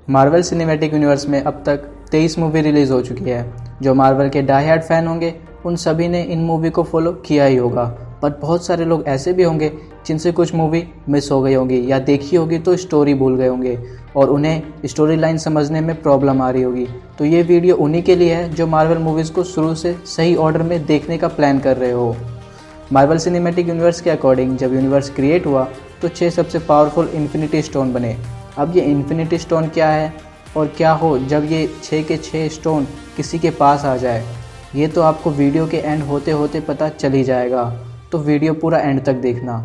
Marvel cinematic universe में अब तक 23 मूवी रिलीज़ हो चुकी है। जो मार्वल के डाई हार्ड फैन होंगे उन सभी ने इन मूवी को फॉलो किया ही होगा, पर बहुत सारे लोग ऐसे भी होंगे जिनसे कुछ मूवी मिस हो गई होंगी या देखी होगी तो स्टोरी भूल गए होंगे और उन्हें स्टोरी लाइन समझने में प्रॉब्लम आ रही होगी। तो ये वीडियो उन्हीं के लिए है जो मार्वल मूवीज़ को शुरू से सही ऑर्डर में देखने का प्लान कर रहे हो। मार्वल सिनेमैटिक यूनिवर्स के अकॉर्डिंग जब यूनिवर्स क्रिएट हुआ तो 6 सबसे पावरफुल इन्फिनिटी स्टोन बने। अब ये इन्फिनिटी स्टोन क्या है और क्या हो जब ये 6 के 6 स्टोन किसी के पास आ जाए, ये तो आपको वीडियो के एंड होते होते पता चल ही जाएगा, तो वीडियो पूरा एंड तक देखना।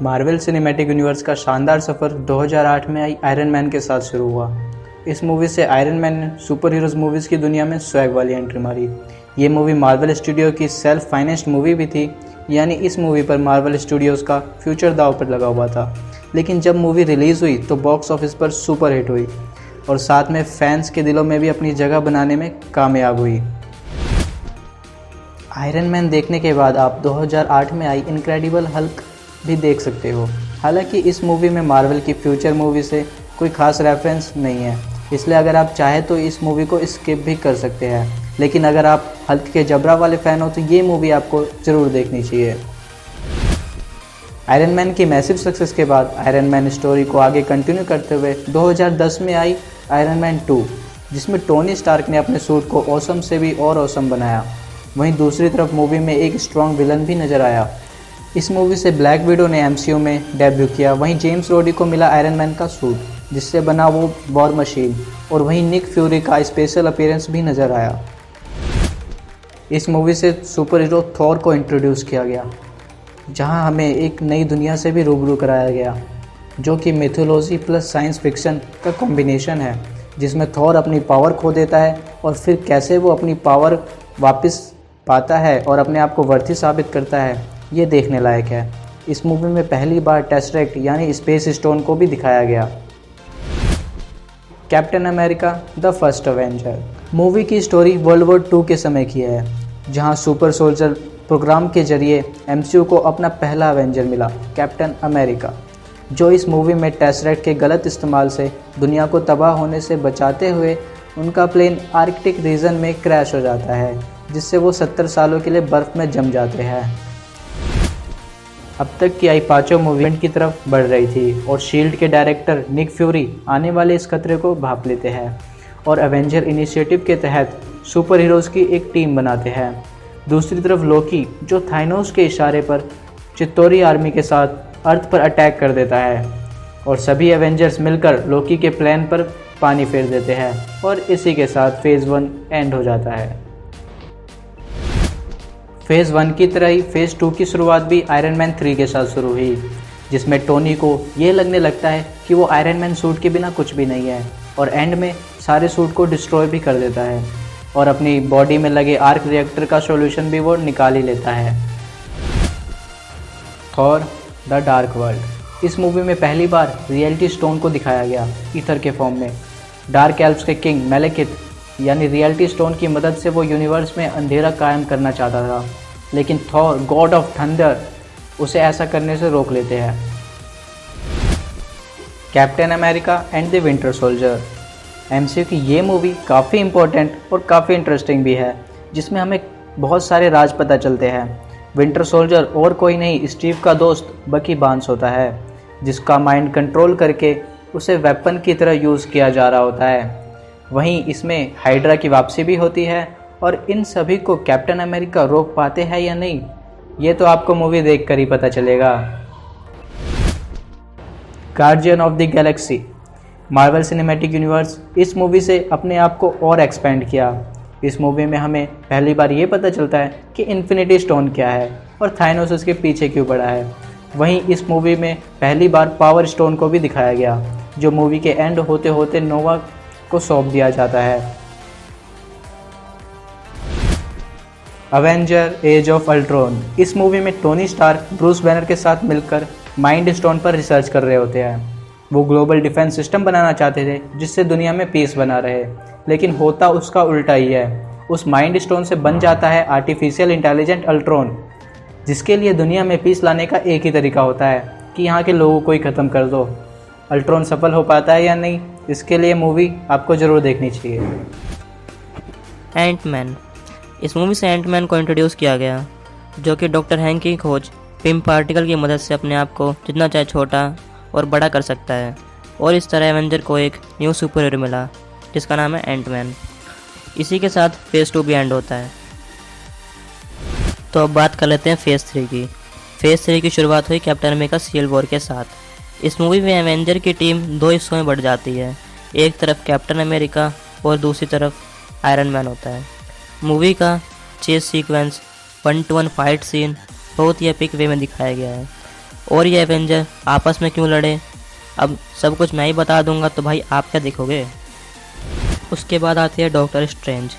मार्वल सिनेमैटिक यूनिवर्स का शानदार सफ़र 2008 में आई आयरन मैन के साथ शुरू हुआ। इस मूवी से आयरन मैन ने सुपर हीरोज़ मूवीज़ की दुनिया में स्वैग वाली एंट्री मारी। ये मूवी मार्वल स्टूडियो की सेल्फ फाइनेंस्ड मूवी भी थी, यानी इस मूवी पर मार्वल स्टूडियोज़ का फ्यूचर दांव पर लगा हुआ था। लेकिन जब मूवी रिलीज़ हुई तो बॉक्स ऑफिस पर सुपर हिट हुई और साथ में फैंस के दिलों में भी अपनी जगह बनाने में कामयाब हुई। आयरन मैन देखने के बाद आप 2008 में आई इनक्रेडिबल हल्क भी देख सकते हो। हालांकि इस मूवी में मार्वल की फ्यूचर मूवी से कोई खास रेफरेंस नहीं है, इसलिए अगर आप चाहें तो इस मूवी को स्किप भी कर सकते हैं। लेकिन अगर आप हल्क के जबरा वाले फ़ैन हो तो ये मूवी आपको ज़रूर देखनी चाहिए। आयरन मैन की मैसिव सक्सेस के बाद आयरन मैन स्टोरी को आगे कंटिन्यू करते हुए 2010 में आई आयरन मैन 2, जिसमें टोनी स्टार्क ने अपने सूट को ऑसम से भी और ऑसम बनाया। वहीं दूसरी तरफ मूवी में एक स्ट्रॉन्ग विलन भी नज़र आया। इस मूवी से ब्लैक विडो ने एमसीयू में डेब्यू किया। वहीं जेम्स रोडी को मिला आयरन मैन का सूट जिससे बना वो वॉर मशीन, और वहीं निक फ्यूरी का स्पेशल अपीयरेंस भी नज़र आया। इस मूवी से सुपर हीरो थॉर को इंट्रोड्यूस किया गया, जहां हमें एक नई दुनिया से भी रूबरू कराया गया जो कि मिथोलॉजी प्लस साइंस फिक्शन का कॉम्बिनेशन है, जिसमें थॉर अपनी पावर खो देता है और फिर कैसे वो अपनी पावर वापस पाता है और अपने आप को वर्थी साबित करता है, ये देखने लायक है। इस मूवी में पहली बार टेसरेक्ट यानी स्पेस स्टोन को भी दिखाया गया। Captain America the first Avenger movie की स्टोरी वर्ल्ड वॉर 2 के समय की है, जहां सुपर सोल्जर प्रोग्राम के जरिए एमसीयू को अपना पहला एवेंजर मिला, कैप्टन अमेरिका, जो इस मूवी में टेसरेक्ट के गलत इस्तेमाल से दुनिया को तबाह होने से बचाते हुए उनका प्लेन आर्कटिक रीजन में क्रैश हो जाता है, जिससे वो 70 सालों के लिए बर्फ़ में जम जाते हैं। अब तक की आई 5 मूवी की तरफ बढ़ रही थी और शील्ड के डायरेक्टर निक फ्यूरी आने वाले इस खतरे को भांप लेते हैं और एवेंजर इनिशिएटिव के तहत सुपर हीरोज़ की एक टीम बनाते हैं। दूसरी तरफ लोकी, जो थाइनोस के इशारे पर चित्तौरी आर्मी के साथ अर्थ पर अटैक कर देता है और सभी एवेंजर्स मिलकर लोकी के प्लान पर पानी फेर देते हैं और इसी के साथ फेज़ 1 एंड हो जाता है। फेज़ 1 की तरह ही फेज़ 2 की शुरुआत भी आयरन मैन 3 के साथ शुरू हुई, जिसमें टोनी को ये लगने लगता है कि वो आयरन मैन सूट के बिना कुछ भी नहीं है और एंड में सारे सूट को डिस्ट्रॉय भी कर देता है और अपनी बॉडी में लगे आर्क रिएक्टर का सॉल्यूशन भी वो निकाल ही लेता है। थॉर द डार्क वर्ल्ड इस मूवी में पहली बार रियलिटी स्टोन को दिखाया गया ईथर के फॉर्म में। डार्क एल्व्स के किंग मेलेकिथ यानी रियलिटी स्टोन की मदद से वो यूनिवर्स में अंधेरा कायम करना चाहता था, लेकिन थॉर गॉड ऑफ थंडर उसे ऐसा करने से रोक लेते हैं। Captain America and the winter soldier MCU की ये मूवी काफ़ी इम्पोर्टेंट और काफ़ी इंटरेस्टिंग भी है, जिसमें हमें बहुत सारे राज पता चलते हैं। विंटर सोल्जर और कोई नहीं स्टीव का दोस्त बकी बार्न्स होता है, जिसका माइंड कंट्रोल करके उसे वेपन की तरह यूज़ किया जा रहा होता है। वहीं इसमें हाइड्रा की वापसी भी होती है और इन सभी को कैप्टन अमेरिका रोक पाते हैं या नहीं, ये तो आपको मूवी देखकर ही पता चलेगा। Guardian of the Galaxy Marvel cinematic universe इस मूवी से अपने आप को और एक्सपेंड किया। इस मूवी में हमें पहली बार ये पता चलता है कि इन्फिनिटी स्टोन क्या है और थाइनोस उसके पीछे क्यों पड़ा है। वहीं इस मूवी में पहली बार पावर स्टोन को भी दिखाया गया, जो मूवी के एंड होते होते नोवा को सौंप दिया जाता है। अवेंजर एज ऑफ अल्ट्रॉन इस मूवी में टोनी स्टार्क ब्रूस बैनर के साथ मिलकर माइंड स्टोन पर रिसर्च कर रहे होते हैं। वो ग्लोबल डिफेंस सिस्टम बनाना चाहते थे जिससे दुनिया में पीस बना रहे, लेकिन होता उसका उल्टा ही है। उस माइंड स्टोन से बन जाता है आर्टिफिशियल इंटेलिजेंट अल्ट्रॉन, जिसके लिए दुनिया में पीस लाने का एक ही तरीका होता है, कि यहाँ के लोगों को ही ख़त्म कर दो। अल्ट्रॉन सफल हो पाता है या नहीं, इसके लिए मूवी आपको ज़रूर देखनी चाहिए। एंटमैन। इस मूवी से एंटमैन को इंट्रोड्यूस किया गया, जो कि डॉक्टर हैंक की खोज पिम पार्टिकल की मदद से अपने आप को जितना चाहे छोटा और बड़ा कर सकता है, और इस तरह एवेंजर को एक न्यू सुपर हीरो मिला जिसका नाम है एंटमैन। इसी के साथ फेज़ 2 भी एंड होता है। तो अब बात कर लेते हैं फेज़ 3 की। फेज़ 3 की शुरुआत हुई कैप्टन अमेरिका सिविल वॉर के साथ। इस मूवी में एवेंजर की टीम 2 हिस्सों में बढ़ जाती है, एक तरफ कैप्टन अमेरिका और दूसरी तरफ आयरन मैन होता है। मूवी का chess sequence 1-to-1 fight scene बहुत ही एपिक वे में दिखाया गया है, और ये एवेंजर आपस में क्यों लड़े अब सब कुछ मैं ही बता दूंगा, तो भाई आप क्या देखोगे। उसके बाद आती है डॉक्टर स्ट्रेंज।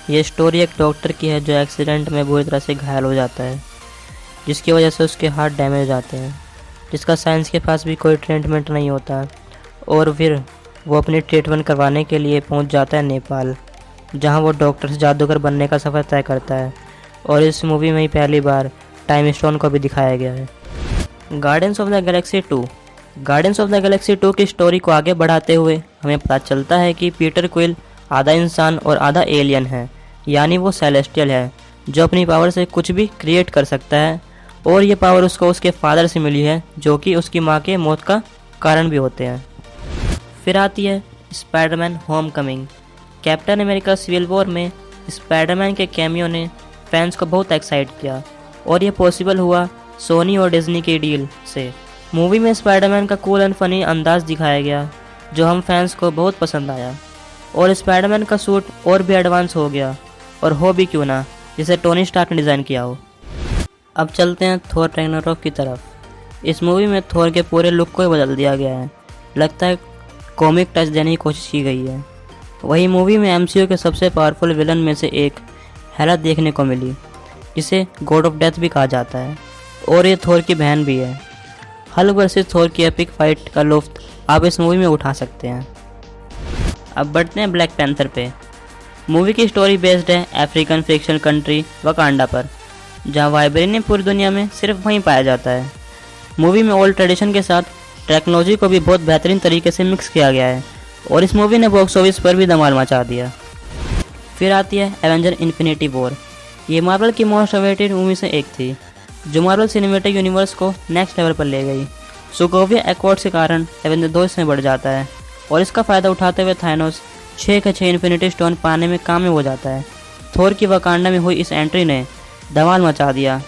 ये स्टोरी एक डॉक्टर की है जो एक्सीडेंट में बुरी तरह से घायल हो जाता है, जिसकी वजह से उसके हाथ डैमेज हो जाते हैं, जिसका साइंस के पास भी कोई ट्रीटमेंट नहीं होता, और फिर वो अपनी ट्रीटमेंट करवाने के लिए पहुंच जाता है नेपाल, जहां वो डॉक्टर से जादूगर बनने का सफ़र तय करता है। और इस मूवी में ही पहली बार टाइम स्टोन को भी दिखाया गया है। Guardians of the Galaxy 2। Guardians of the Galaxy 2 की स्टोरी को आगे बढ़ाते हुए हमें पता चलता है कि पीटर क्विल आधा इंसान और आधा एलियन है, यानी वो सेलेस्टियल है जो अपनी पावर से कुछ भी क्रिएट कर सकता है, और ये पावर उसको उसके फादर से मिली है जो कि उसकी माँ के मौत का कारण भी होते हैं। फिर आती है Spiderman Homecoming. Captain America Civil War में स्पाइडरमैन के कैमियो ने फैंस को बहुत एक्साइट किया, और ये पॉसिबल हुआ सोनी और डिज्नी की डील से। मूवी में स्पाइडरमैन का कूल एंड फनी अंदाज दिखाया गया जो हम फैंस को बहुत पसंद आया, और स्पाइडरमैन का सूट और भी एडवांस हो गया, और हो भी क्यों ना जिसे टोनी स्टार्क ने डिज़ाइन किया हो। अब चलते हैं थोर रैग्नारोक की तरफ। इस मूवी में थोर के पूरे लुक को ही बदल दिया गया है, लगता है कॉमिक टच देने की कोशिश की गई है। वही मूवी में एमसीयू के सबसे पावरफुल विलन में से एक हेला देखने को मिली, जिसे गॉड ऑफ डेथ भी कहा जाता है, और ये थोर की बहन भी है। हल्क वर्सेस थोर की एपिक फाइट का लुत्फ आप इस मूवी में उठा सकते हैं। अब बढ़ते हैं ब्लैक पैंथर पे। मूवी की स्टोरी बेस्ड है अफ्रीकन फिक्शनल कंट्री वकांडा पर, जहां वाइब्रेनियम पूरी दुनिया में सिर्फ वहीं पाया जाता है। मूवी में ओल्ड ट्रेडिशन के साथ टेक्नोलॉजी को भी बहुत बेहतरीन तरीके से मिक्स किया गया है, और इस मूवी ने बॉक्स ऑफिस पर भी धमाल मचा दिया। फिर आती है एवेंजर इन्फिनिटी वॉर। ये मार्वल की मोस्ट अवेटेड मूवी से एक थी, जो मार्वल सिनेमैटिक यूनिवर्स को नेक्स्ट लेवल पर ले गई। सोकोविया एक्वार्ड्स के कारण एवेंजर 2 में बढ़ जाता है, और इसका फ़ायदा उठाते हुए थानोस 6 के 6 इन्फिनिटी स्टोन पाने में कामयाब हो जाता है। थोर की वकांडा में हुई इस एंट्री ने धमाल मचा दिया,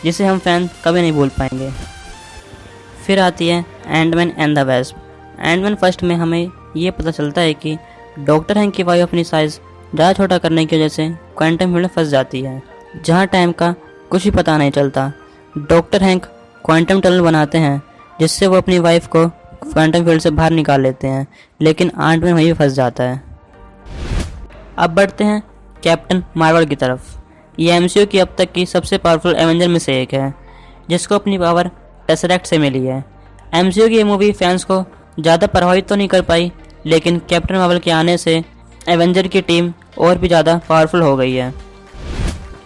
जिसे हम फैन कभी नहीं भूल पाएंगे। फिर आती है Antman and the Wasp. Antman first में हमें ये पता चलता है कि डॉक्टर हैंक की वाइफ अपनी साइज़ ज़्यादा छोटा करने की वजह से क्वांटम फील्ड में फंस जाती है, जहाँ टाइम का कुछ भी पता नहीं चलता। डॉक्टर हैंक क्वांटम टनल बनाते हैं, जिससे वो अपनी वाइफ को क्वांटम फील्ड से बाहर निकाल लेते हैं, लेकिन एंटमैन वहीं फंस जाता है। अब बढ़ते हैं कैप्टन मार्वल की तरफ। ये एमसीयू की अब तक की सबसे पावरफुल एवेंजर में से एक है, जिसको अपनी पावर टेसरेक्ट से मिली है। एमसीयू की ये मूवी फैंस को ज़्यादा प्रभावित तो नहीं कर पाई, लेकिन कैप्टन मार्वल के आने से एवेंजर की टीम और भी ज़्यादा पावरफुल हो गई है।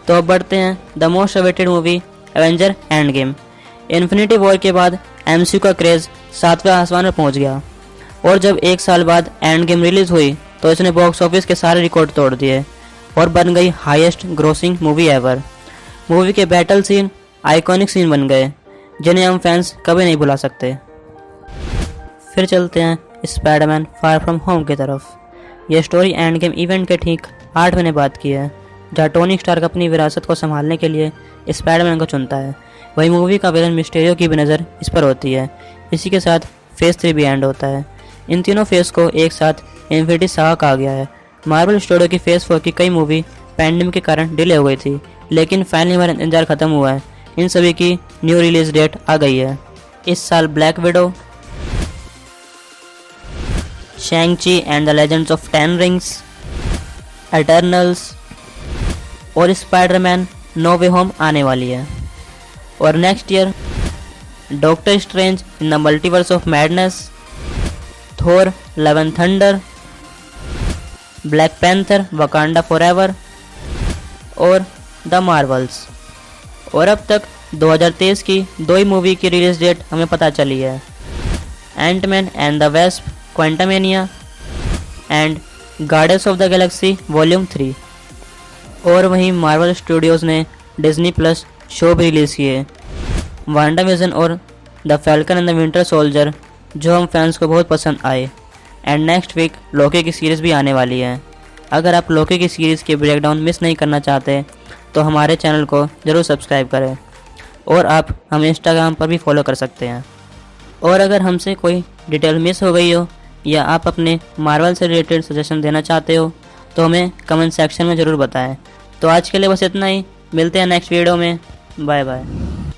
तो अब बढ़ते हैं the most awaited movie Avenger end game. Infinity war के बाद एमसीयू का क्रेज़ 7वें आसमान पर पहुंच गया, और जब एक साल बाद एंड गेम रिलीज़ हुई तो इसने बॉक्स ऑफिस के सारे रिकॉर्ड तोड़ दिए और बन गई highest grossing movie ever. Movie के बैटल सीन आइकॉनिक सीन बन गए, जिन्हें हम फैंस कभी नहीं भुला सकते। फिर चलते हैं स्पाइडरमैन फार फ्रॉम होम की तरफ। यह स्टोरी एंड गेम इवेंट के ठीक 8 महीने बाद की है, जहाँ टोनी स्टार्क अपनी विरासत को संभालने के लिए स्पाइडरमैन को चुनता है। वही मूवी का विलन मिस्टेरियो की भी नज़र इस पर होती है। इसी के साथ फेज़ 3 भी एंड होता है। इन तीनों फेज़ को एक साथ इन्फिनिटी सागा कहा गया है। मार्वल स्टूडियो की फेज़ 4 की कई मूवी पैंडेमिक के कारण डिले हो गई थी, लेकिन फाइनली हमारा इंतजार खत्म हुआ है। इन सभी की न्यू रिलीज डेट आ गई है। इस साल Black Widow, Shang Chi and the Legends of 10 Rings, Eternals और स्पाइडरमैन नो वे होम आने वाली है। और next year Doctor Strange in the Multiverse of Madness, Thor Love and Thunder, Black Panther Wakanda Forever और द मार्वल्स। और अब तक 2023 की 2 ही मूवी की रिलीज डेट हमें पता चली है, Antman and the Wasp Quantumania and Guardians of the Galaxy volume 3। और वहीं मार्वल स्टूडियोज़ ने डिज्नी प्लस शो भी रिलीज़ किए, वांडाविजन और the falcon and the winter soldier, जो हम फैंस को बहुत पसंद आए। एंड नेक्स्ट वीक लोकी की सीरीज़ भी आने वाली है। अगर आप लोकी की सीरीज़ के ब्रेकडाउन मिस नहीं करना चाहते तो हमारे चैनल को ज़रूर सब्सक्राइब करें, और आप हमें इंस्टाग्राम पर भी फॉलो कर सकते हैं। और अगर हमसे कोई डिटेल मिस हो गई हो या आप अपने मार्वल से रिलेटेड सजेशन देना चाहते हो तो हमें कमेंट सेक्शन में ज़रूर बताएं। तो आज के लिए बस इतना ही, मिलते हैं नेक्स्ट वीडियो में, बाय बाय।